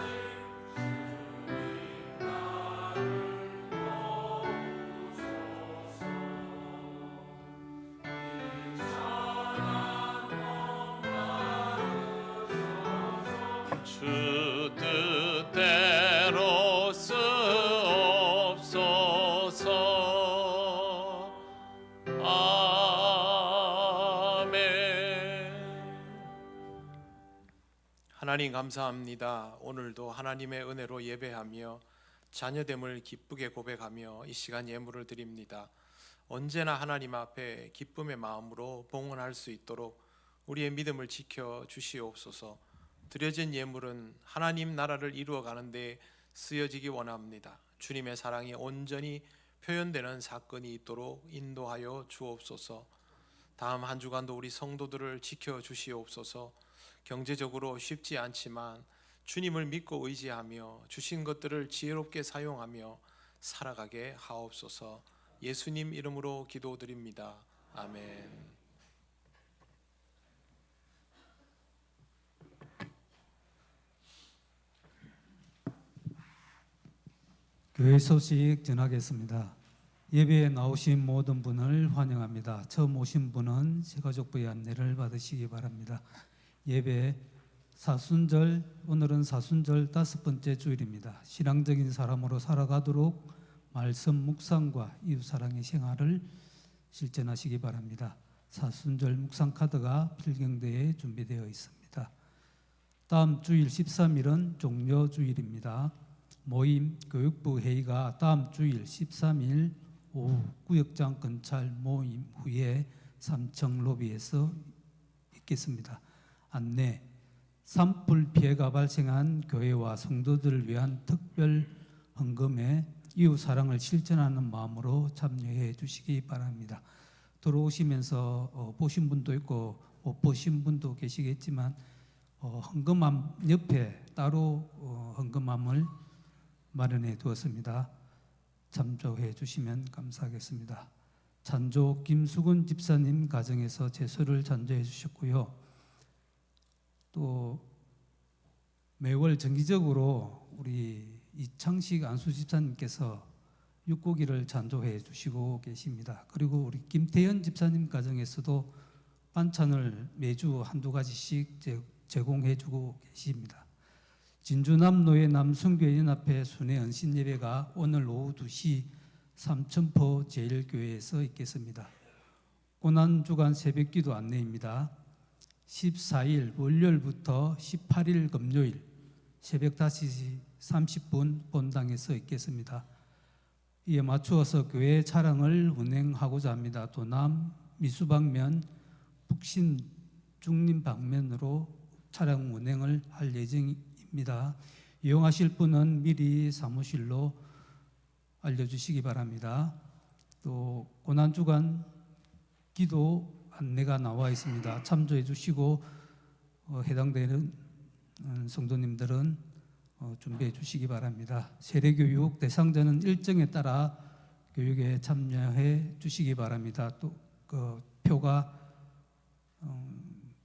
주 뜻대로 쓰옵소서. 아멘. 하나님 감사합니다. 오늘도 하나님의 은혜로 예배하며 자녀됨을 기쁘게 고백하며 이 시간 예물을 드립니다. 언제나 하나님 앞에 기쁨의 마음으로 봉헌할 수 있도록 우리의 믿음을 지켜 주시옵소서. 드려진 예물은 하나님 나라를 이루어가는 데 쓰여지기 원합니다. 주님의 사랑이 온전히 표현되는 사건이 있도록 인도하여 주옵소서. 다음 한 주간도 우리 성도들을 지켜 주시옵소서. 경제적으로 쉽지 않지만 주님을 믿고 의지하며 주신 것들을 지혜롭게 사용하며 살아가게 하옵소서. 예수님 이름으로 기도드립니다. 아멘. 교회 소식 전하겠습니다. 예배에 나오신 모든 분을 환영합니다. 처음 오신 분은 새가족부의 안내를 받으시기 바랍니다. 예배 사순절, 오늘은 사순절 5번째 주일입니다. 신앙적인 사람으로 살아가도록 말씀 묵상과 이웃사랑의 생활을 실천하시기 바랍니다. 사순절 묵상 카드가 필경대에 준비되어 있습니다. 다음 주일 13일은 종려주일입니다. 모임 교육부 회의가 다음 주일 13일 오후 구역장 근찰 모임 후에 3층 로비에서 있겠습니다. 안내: 산불 피해가 발생한 교회와 성도들을 위한 특별 헌금에 이웃 사랑을 실천하는 마음으로 참여해 주시기 바랍니다. 들어오시면서 보신 분도 있고 못 보신 분도 계시겠지만 헌금함 옆에 따로 헌금함을 마련해 두었습니다. 참조해 주시면 감사하겠습니다. 찬조 김수근 집사님 가정에서 제수를 찬조해 주셨고요. 또 매월 정기적으로 우리 이창식 안수 집사님께서 육고기를 찬조해 주시고 계십니다. 그리고 우리 김태현 집사님 가정에서도 반찬을 매주 한두 가지씩 제공해 주고 계십니다. 진주남로의 남성교회연합회 순회 은신 예배가 오늘 오후 2시 삼천포 제1교회에서 있겠습니다. 고난주간 새벽기도 안내입니다. 14일 월요일부터 18일 금요일 새벽 5시 30분 본당에서 있겠습니다. 이에 맞추어서 교회 차량을 운행하고자 합니다. 도남 미수방면, 북신 중림 방면으로 차량 운행을 할 예정입니다. 이용하실 분은 미리 사무실로 알려주시기 바랍니다. 또 고난주간 기도 안내가 나와 있습니다. 참조해 주시고 해당되는 성도님들은 준비해 주시기 바랍니다. 세례교육 대상자는 일정에 따라 교육에 참여해 주시기 바랍니다. 또 그 표가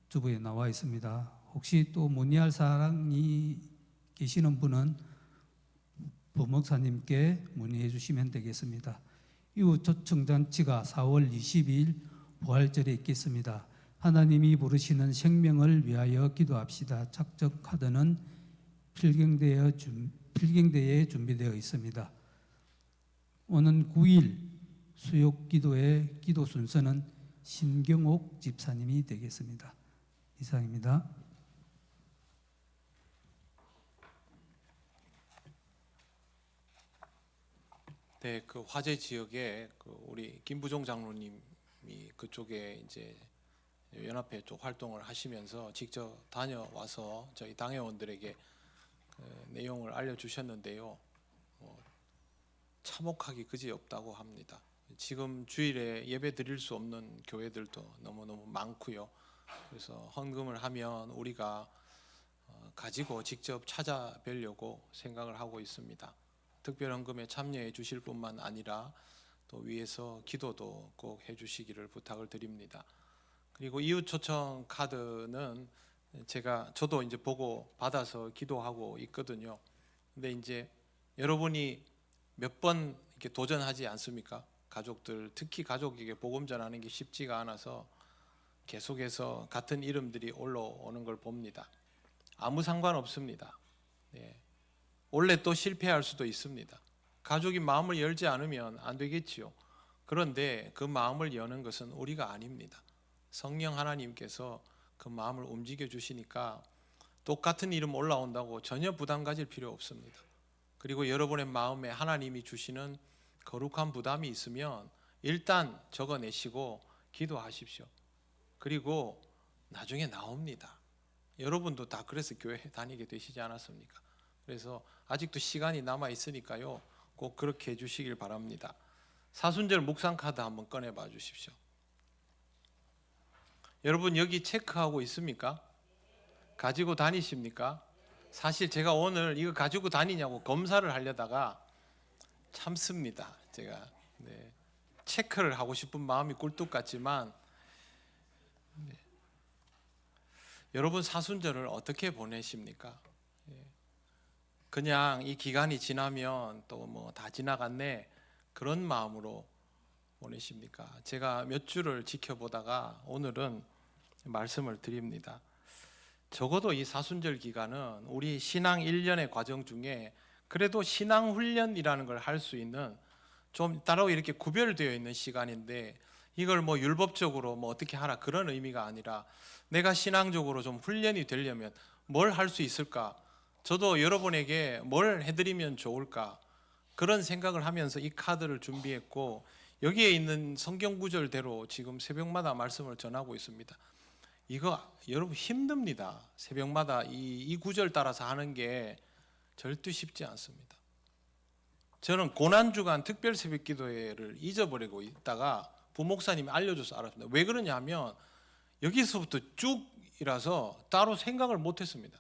주부에 나와 있습니다. 혹시 또 문의할 사항이 계시는 분은 부목사님께 문의해 주시면 되겠습니다. 이후 초청잔치가 4월 22일 부활절에 있겠습니다. 하나님이 부르시는 생명을 위하여 기도합시다. 작적 카드는 필경대에 준비되어 있습니다. 오는 9일 수요 기도의 기도 순서는 신경옥 집사님이 되겠습니다. 이상입니다. 네, 그 화재 지역에 우리 김부종 장로님이 그쪽에 이제 연합회 쪽 활동을 하시면서 직접 다녀와서 저희 당회원들에게 내용을 알려주셨는데요. 참혹하기 그지없다고 합니다. 지금 주일에 예배 드릴 수 없는 교회들도 너무너무 많고요. 그래서 헌금을 하면 우리가 가지고 직접 찾아뵈려고 생각을 하고 있습니다. 특별 헌금에 참여해 주실 뿐만 아니라 또 위에서 기도도 꼭 해주시기를 부탁을 드립니다. 그리고 이웃 초청 카드는 저도 이제 보고 받아서 기도하고 있거든요. 근데 이제 여러분이 몇 번 이렇게 도전하지 않습니까? 가족들, 특히 가족에게 복음 전하는 게 쉽지가 않아서 계속해서 같은 이름들이 올라오는 걸 봅니다. 아무 상관없습니다. 네. 원래 또 실패할 수도 있습니다. 가족이 마음을 열지 않으면 안 되겠지요. 그런데 그 마음을 여는 것은 우리가 아닙니다. 성령 하나님께서 그 마음을 움직여 주시니까 똑같은 이름 올라온다고 전혀 부담 가질 필요 없습니다. 그리고 여러분의 마음에 하나님이 주시는 거룩한 부담이 있으면 일단 적어내시고 기도하십시오. 그리고 나중에 나옵니다. 여러분도 다 그래서 교회 다니게 되시지 않았습니까? 그래서 아직도 시간이 남아 있으니까요. 꼭 그렇게 해주시길 바랍니다. 사순절 묵상 카드 한번 꺼내봐 주십시오. 여러분 여기 체크하고 있습니까? 가지고 다니십니까? 사실 제가 오늘 이거 가지고 다니냐고 검사를 하려다가 참습니다. 제가 체크를 하고 싶은 마음이 꿀뚝 같지만 여러분 사순절을 어떻게 보내십니까? 그냥 이 기간이 지나면 또 뭐 다 지나갔네 그런 마음으로 보내십니까? 제가 몇 주를 지켜보다가 오늘은 말씀을 드립니다. 적어도 이 사순절 기간은 우리 신앙 1년의 과정 중에 그래도 신앙 훈련이라는 걸 할 수 있는 좀 따로 이렇게 구별되어 있는 시간인데 이걸 뭐 율법적으로 뭐 어떻게 하라 그런 의미가 아니라 내가 신앙적으로 좀 훈련이 되려면 뭘 할 수 있을까? 저도 여러분에게 뭘 해드리면 좋을까 그런 생각을 하면서 이 카드를 준비했고, 여기에 있는 성경 구절대로 지금 새벽마다 말씀을 전하고 있습니다. 이거 여러분 힘듭니다. 새벽마다 이 구절 따라서 하는 게 절대 쉽지 않습니다. 저는 고난주간 특별 새벽 기도회를 잊어버리고 있다가 부목사님이 알려줘서 알았습니다. 왜 그러냐 하면 여기서부터 쭉이라서 따로 생각을 못했습니다.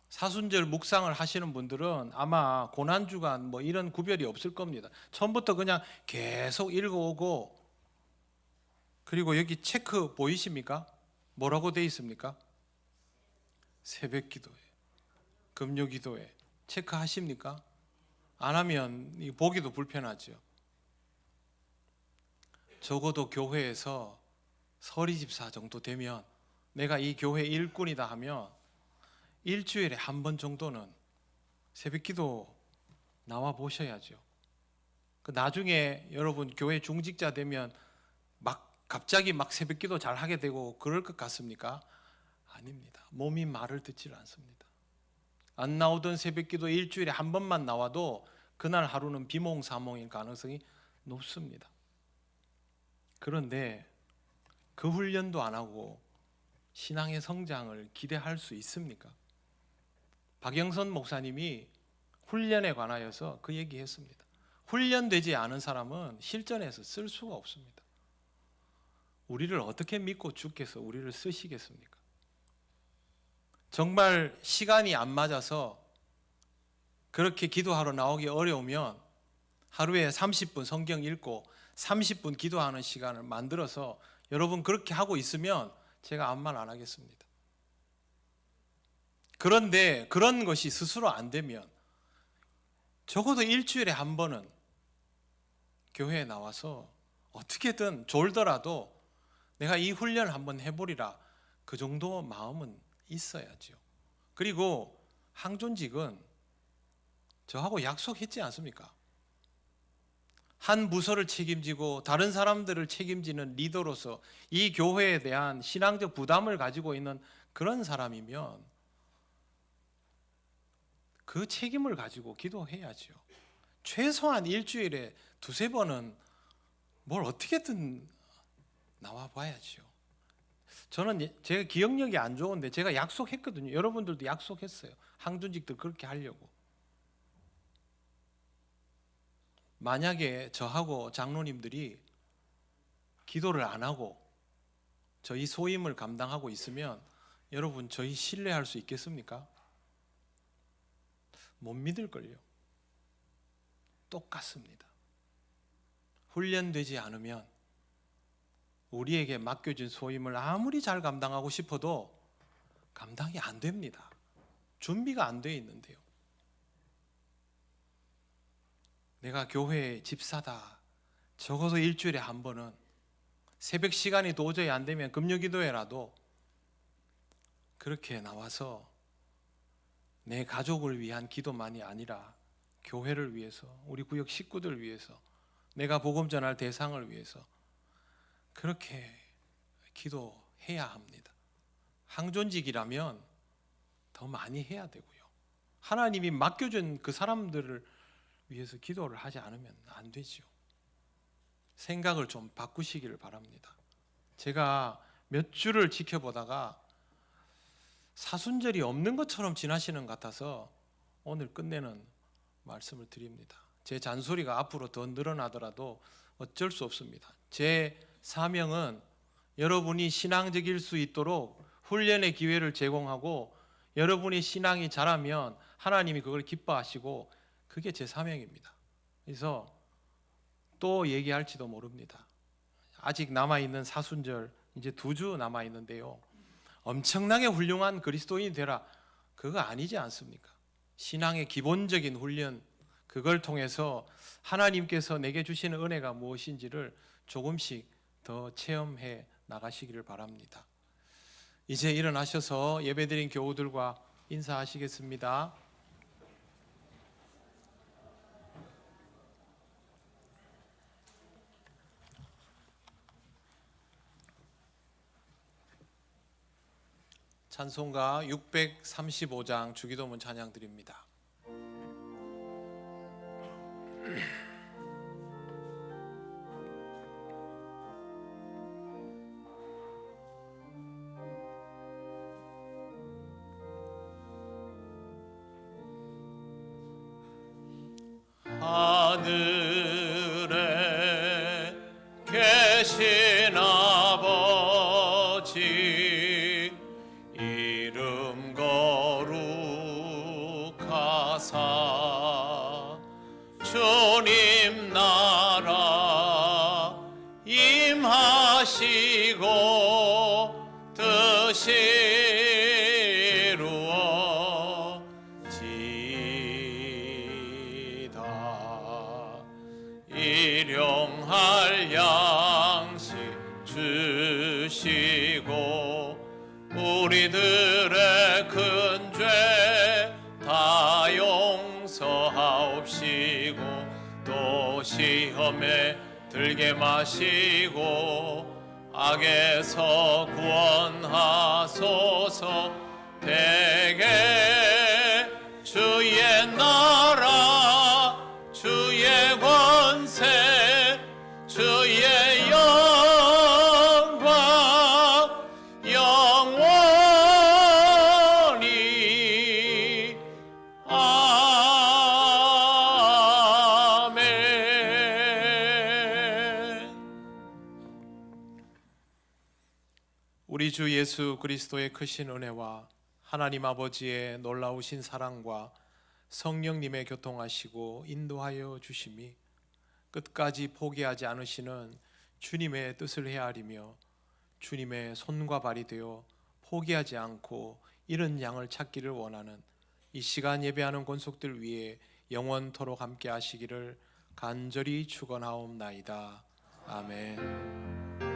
사순절 묵상을 하시는 분들은 아마 고난주간 뭐 이런 구별이 없을 겁니다. 처음부터 그냥 계속 읽어오고, 그리고 여기 체크 보이십니까? 뭐라고 되어 있습니까? 새벽 기도회, 금요 기도회 체크하십니까? 안 하면 보기도 불편하죠. 적어도 교회에서 서리집사 정도 되면, 내가 이 교회 일꾼이다 하면 일주일에 한 번 정도는 새벽기도 나와 보셔야죠. 나중에 여러분 교회 중직자 되면 갑자기 새벽기도 잘 하게 되고 그럴 것 같습니까? 아닙니다. 몸이 말을 듣질 않습니다. 안 나오던 새벽기도 일주일에 한 번만 나와도 그날 하루는 비몽사몽일 가능성이 높습니다. 그런데 그 훈련도 안 하고 신앙의 성장을 기대할 수 있습니까? 박영선 목사님이 훈련에 관하여서 그 얘기했습니다. 훈련되지 않은 사람은 실전에서 쓸 수가 없습니다. 우리를 어떻게 믿고 주께서 우리를 쓰시겠습니까? 정말 시간이 안 맞아서 그렇게 기도하러 나오기 어려우면 하루에 30분 성경 읽고 30분 기도하는 시간을 만들어서 여러분 그렇게 하고 있으면 제가 아무 말 안 하겠습니다. 그런데 그런 것이 스스로 안 되면 적어도 일주일에 한 번은 교회에 나와서 어떻게든 졸더라도 내가 이 훈련을 한번 해보리라, 그 정도 마음은 있어야죠. 그리고 항존직은 저하고 약속했지 않습니까? 한 부서를 책임지고 다른 사람들을 책임지는 리더로서 이 교회에 대한 신앙적 부담을 가지고 있는 그런 사람이면 그 책임을 가지고 기도해야죠. 최소한 일주일에 두세 번은 뭘 어떻게든 나와 봐야죠. 저는 제가 기억력이 안 좋은데 제가 약속했거든요. 여러분들도 약속했어요. 항존직들 그렇게 하려고. 만약에 저하고 장로님들이 기도를 안 하고 저희 소임을 감당하고 있으면 여러분 저희 신뢰할 수 있겠습니까? 못 믿을걸요. 똑같습니다. 훈련되지 않으면 우리에게 맡겨진 소임을 아무리 잘 감당하고 싶어도 감당이 안 됩니다. 준비가 안 돼 있는데요. 내가 교회 집사다, 적어도 일주일에 한 번은 새벽 시간이 도저히 안 되면 금요기도회라도 그렇게 나와서 내 가족을 위한 기도만이 아니라 교회를 위해서, 우리 구역 식구들 위해서, 내가 복음 전할 대상을 위해서 그렇게 기도해야 합니다. 항존직이라면 더 많이 해야 되고요. 하나님이 맡겨준 그 사람들을 위해서 기도를 하지 않으면 안 되죠. 생각을 좀 바꾸시기를 바랍니다. 제가 몇 주를 지켜보다가 사순절이 없는 것처럼 지나시는 것 같아서 오늘 끝내는 말씀을 드립니다. 제 잔소리가 앞으로 더 늘어나더라도 어쩔 수 없습니다. 제 사명은 여러분이 신앙적일 수 있도록 훈련의 기회를 제공하고 여러분이 신앙이 자라면 하나님이 그걸 기뻐하시고 그게 제 사명입니다. 그래서 또 얘기할지도 모릅니다. 아직 남아있는 사순절 이제 2주 남아있는데요. 엄청나게 훌륭한 그리스도인이 되라, 그거 아니지 않습니까? 신앙의 기본적인 훈련, 그걸 통해서 하나님께서 내게 주시는 은혜가 무엇인지를 조금씩 더 체험해 나가시기를 바랍니다. 이제 일어나셔서 예배드린 교우들과 인사하시겠습니다. 찬송가 635장 주기도문 찬양 드립니다. 하늘에 계신 아버지 이름 거룩하사 주님 나라 임하시고 뜻이 이루어지다. 일용할 양식 주시고 우리들의 큰 죄 다 용서하옵시고 또 시험에 들게 마시고 악에서 구원하소서. 대개 주의 나라 주의 권세 주의 영광 영원히 아멘. 우리 주 예수 그리스도의 크신 은혜와 하나님 아버지의 놀라우신 사랑과 성령님의 교통하시고 인도하여 주심이 끝까지 포기하지 않으시는 주님의 뜻을 헤아리며 주님의 손과 발이 되어 포기하지 않고 이른 양을 찾기를 원하는 이 시간 예배하는 권속들 위에 영원토록 함께 하시기를 간절히 축원하옵나이다. 아멘.